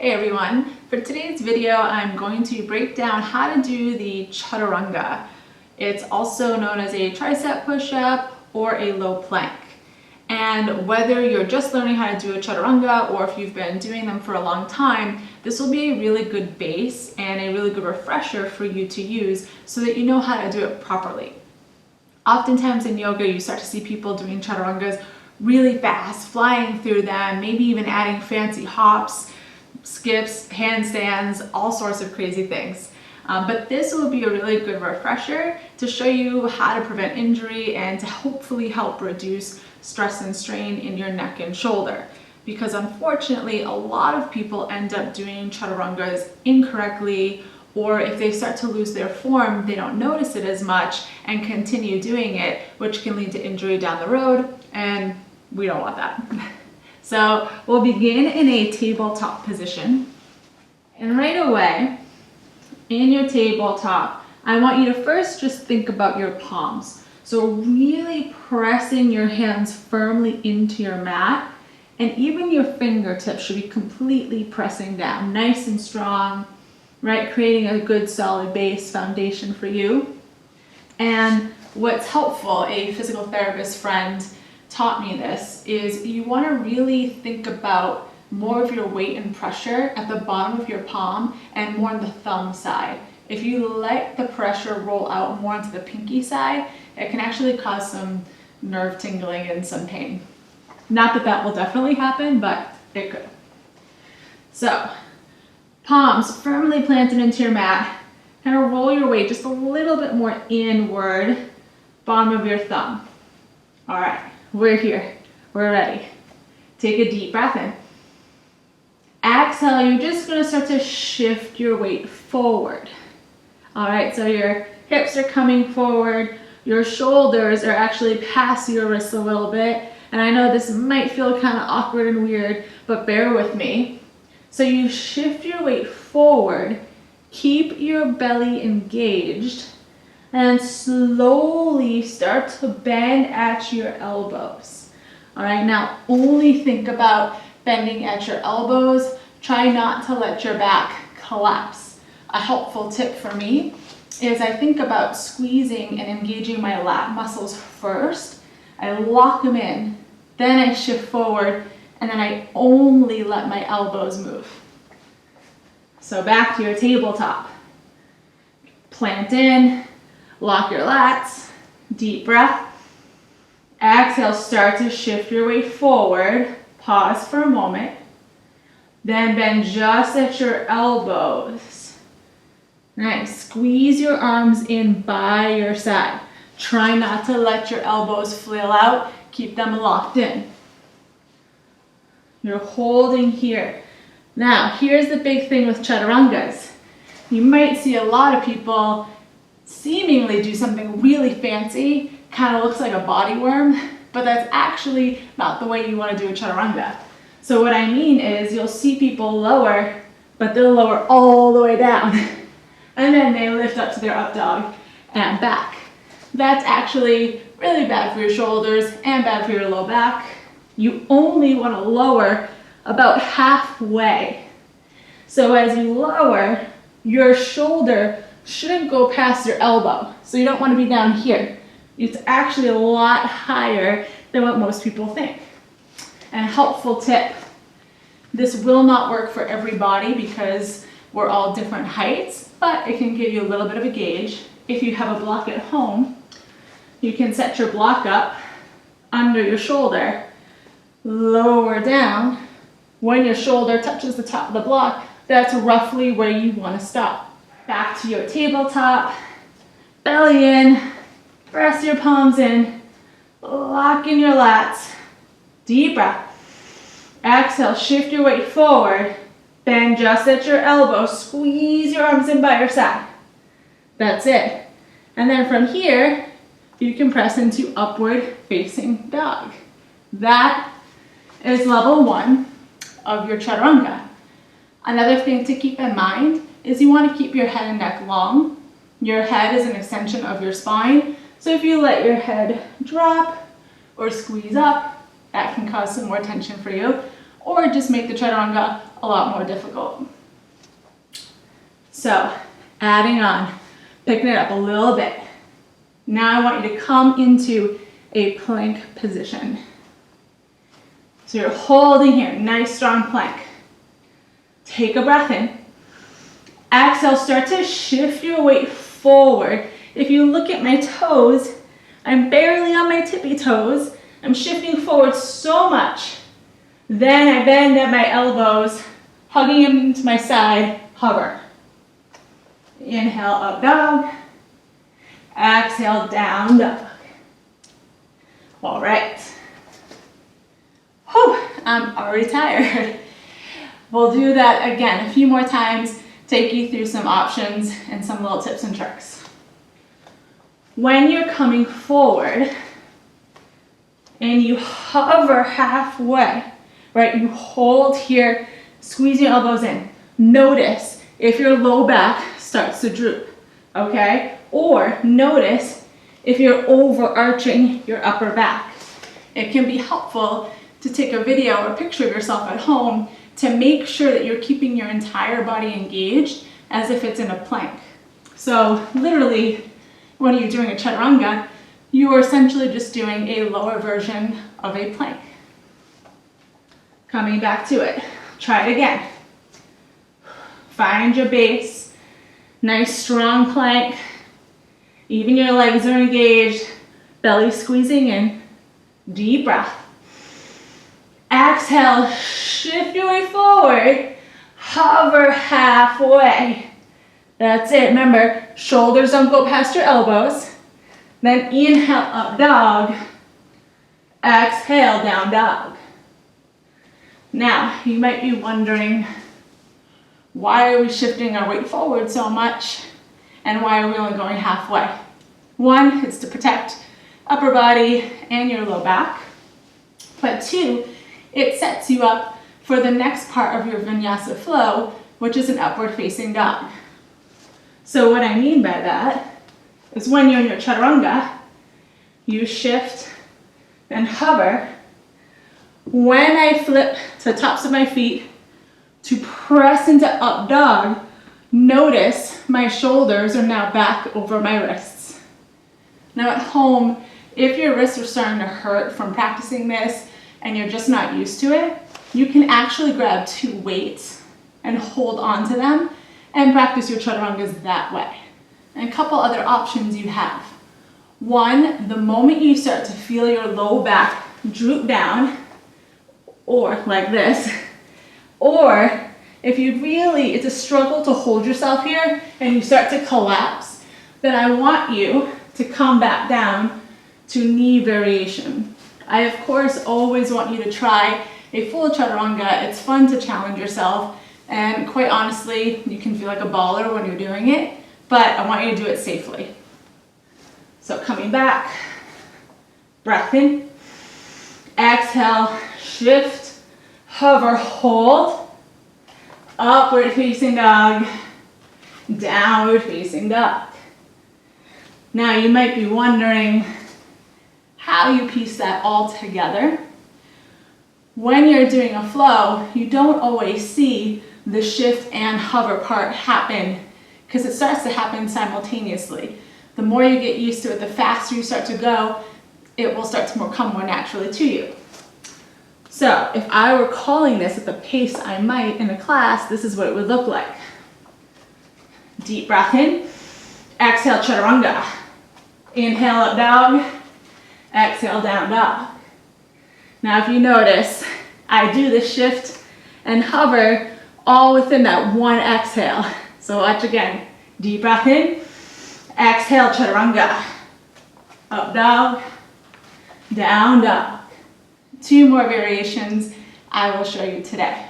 Hey everyone, for today's video I'm going to break down how to do the chaturanga. It's also known as a tricep push-up or a low plank. And whether you're just learning how to do a chaturanga or if you've been doing them for a long time, this will be a really good base and a really good refresher for you to use so that you know how to do it properly. Oftentimes in yoga you start to see people doing chaturangas really fast, flying through them, maybe even adding fancy hops, skips, handstands, all sorts of crazy things. But this will be a really good refresher to show you how to prevent injury and to hopefully help reduce stress and strain in your neck and shoulder. Because unfortunately, a lot of people end up doing chaturangas incorrectly, or if they start to lose their form, they don't notice it as much and continue doing it, which can lead to injury down the road, and we don't want that. So we'll begin in a tabletop position. And right away, in your tabletop, I want you to first just think about your palms. So really pressing your hands firmly into your mat, and even your fingertips should be completely pressing down, nice and strong, right? Creating a good solid base foundation for you. And what's helpful, a physical therapist friend taught me this, is you want to really think about more of your weight and pressure at the bottom of your palm and more on the thumb side. If you let the pressure roll out more onto the pinky side, it can actually cause some nerve tingling and some pain. Not that that will definitely happen, but it could. So, palms firmly planted into your mat. Kind of roll your weight just a little bit more inward, bottom of your thumb. All right. We're here. We're ready. Take a deep breath in. Exhale, you're just going to start to shift your weight forward. All right, so your hips are coming forward. Your shoulders are actually past your wrists a little bit. And I know this might feel kind of awkward and weird, but bear with me. So you shift your weight forward, keep your belly engaged, and slowly start to bend at your elbows. All right, now only think about bending at your elbows. Try not to let your back collapse. A helpful tip for me is I think about squeezing and engaging my lat muscles first. I lock them in, then I shift forward, and then I only let my elbows move. So back to your tabletop. Plant in. Lock your lats, deep breath. Exhale, start to shift your weight forward. Pause for a moment. Then bend just at your elbows. Nice. Squeeze your arms in by your side. Try not to let your elbows flail out. Keep them locked in. You're holding here. Now, here's the big thing with chaturangas. You might see a lot of people seemingly do something really fancy, kind of looks like a body worm, but that's actually not the way you want to do a chaturanga. So what I mean is you'll see people lower, but they'll lower all the way down, and then they lift up to their up dog and back. That's actually really bad for your shoulders and bad for your low back. You only want to lower about halfway. So as you lower, your shoulder shouldn't go past your elbow. So you don't want to be down here. It's actually a lot higher than what most people think. And a helpful tip, this will not work for everybody because we're all different heights, but it can give you a little bit of a gauge. If you have a block at home, you can set your block up under your shoulder, lower down. When your shoulder touches the top of the block, that's roughly where you want to stop. Back to your tabletop, belly in, press your palms in, lock in your lats, deep breath. Exhale, shift your weight forward, bend just at your elbow, squeeze your arms in by your side. That's it. And then from here, you can press into upward facing dog. That is level 1 of your chaturanga. Another thing to keep in mind is you want to keep your head and neck long. Your head is an extension of your spine, so if you let your head drop or squeeze up, that can cause some more tension for you. or just make the chaturanga a lot more difficult. So adding on, picking it up a little bit. Now I want you to come into a plank position. So you're holding here, nice strong plank. Take a breath in. Exhale, start to shift your weight forward. If you look at my toes, I'm barely on my tippy toes. I'm shifting forward so much. Then I bend at my elbows, hugging into my side, hover. Inhale, up dog. Exhale, down dog. All right. Whew, I'm already tired. We'll do that again a few more times, take you through some options and some little tips and tricks. When you're coming forward and you hover halfway, right, you hold here, squeeze your elbows in. Notice if your low back starts to droop, okay? Or notice if you're overarching your upper back. It can be helpful to take a video or picture of yourself at home to make sure that you're keeping your entire body engaged as if it's in a plank. So literally, when you're doing a chaturanga, you are essentially just doing a lower version of a plank. Coming back to it. Try it again. Find your base. Nice strong plank. Even your legs are engaged. Belly squeezing in. Deep breath. Exhale, shift your way forward. Hover halfway. That's it. Remember, shoulders don't go past your elbows. Then inhale, up dog. Exhale, down dog. Now, you might be wondering, why are we shifting our weight forward so much? And why are we only going halfway? One, it's to protect upper body and your low back. But two, it sets you up for the next part of your vinyasa flow, which is an upward facing dog. So what I mean by that is when you're in your chaturanga, you shift and hover. When I flip to the tops of my feet to press into up dog, notice my shoulders are now back over my wrists. Now at home, if your wrists are starting to hurt from practicing this and you're just not used to it, you can actually grab two weights and hold on to them and practice your chaturangas that way. And a couple other options you have. One, the moment you start to feel your low back droop down, or like this, or if you really, it's a struggle to hold yourself here and you start to collapse, then I want you to come back down to knee variation. I, of course, always want you to try a full chaturanga. It's fun to challenge yourself, and quite honestly, you can feel like a baller when you're doing it, but I want you to do it safely. So coming back, breath in, exhale, shift, hover, hold, upward facing dog, downward facing dog. Now you might be wondering how you piece that all together. When you're doing a flow, you don't always see the shift and hover part happen because it starts to happen simultaneously. The more you get used to it, the faster you start to go, it will start to come more naturally to you. So if I were calling this at the pace I might in a class, this is what it would look like. Deep breath in, exhale, chaturanga. Inhale, up dog, exhale, down dog. Now if you notice, I do the shift and hover all within that one exhale. So watch again. Deep breath in, exhale, chaturanga. Up dog, down dog. Two more variations I will show you today.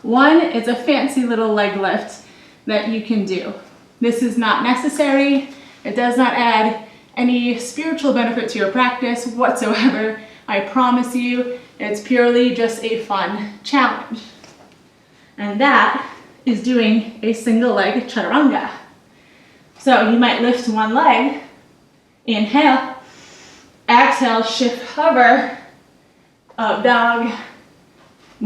One is a fancy little leg lift that you can do. This is not necessary. It does not add any spiritual benefit to your practice whatsoever. I promise you, it's purely just a fun challenge. And that is doing a single leg chaturanga. So you might lift one leg, inhale, exhale, shift, hover, up dog,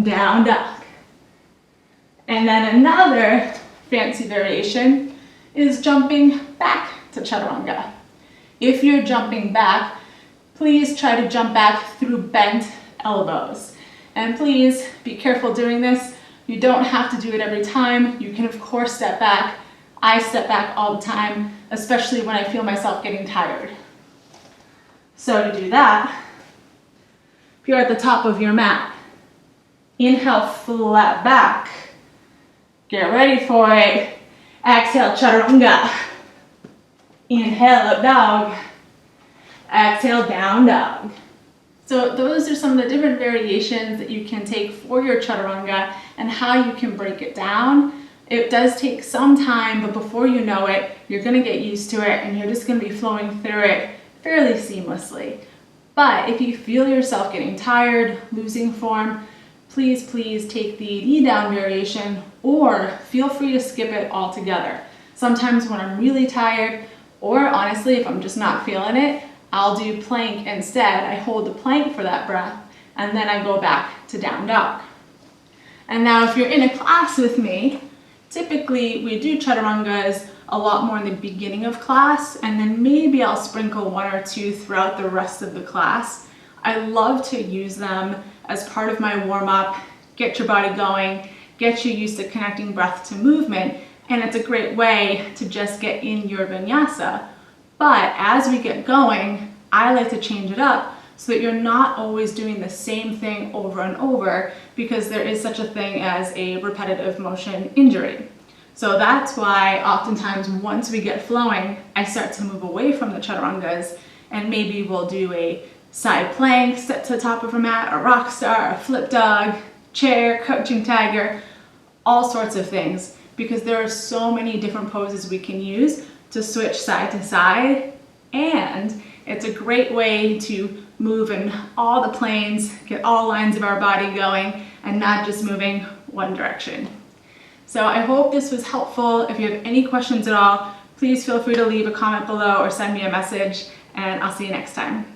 down dog. And then another fancy variation is jumping back to chaturanga. If you're jumping back, please try to jump back through bent elbows. And please be careful doing this. You don't have to do it every time. You can of course step back. I step back all the time, especially when I feel myself getting tired. So to do that, if you're at the top of your mat, inhale, flat back. Get ready for it. Exhale, chaturanga. Inhale, up dog. Exhale, down dog. So those are some of the different variations that you can take for your chaturanga and how you can break it down. It does take some time, but before you know it, you're going to get used to it and you're just going to be flowing through it fairly seamlessly. But if you feel yourself getting tired, losing form, please take the knee down variation, or feel free to skip it altogether. Sometimes when I'm really tired, or honestly if I'm just not feeling it, I'll do plank instead. I hold the plank for that breath and then I go back to down dog. And now if you're in a class with me, typically we do chaturangas a lot more in the beginning of class, and then maybe I'll sprinkle one or two throughout the rest of the class. I love to use them as part of my warm-up, get your body going, get you used to connecting breath to movement, and it's a great way to just get in your vinyasa. But as we get going, I like to change it up so that you're not always doing the same thing over and over, because there is such a thing as a repetitive motion injury. So that's why oftentimes once we get flowing, I start to move away from the chaturangas, and maybe we'll do a side plank, step to the top of a mat, a rock star, a flip dog, chair, crouching tiger, all sorts of things, because there are so many different poses we can use to switch side to side, and it's a great way to move in all the planes, get all lines of our body going, and not just moving one direction. So I hope this was helpful. If you have any questions at all, please feel free to leave a comment below or send me a message, and I'll see you next time.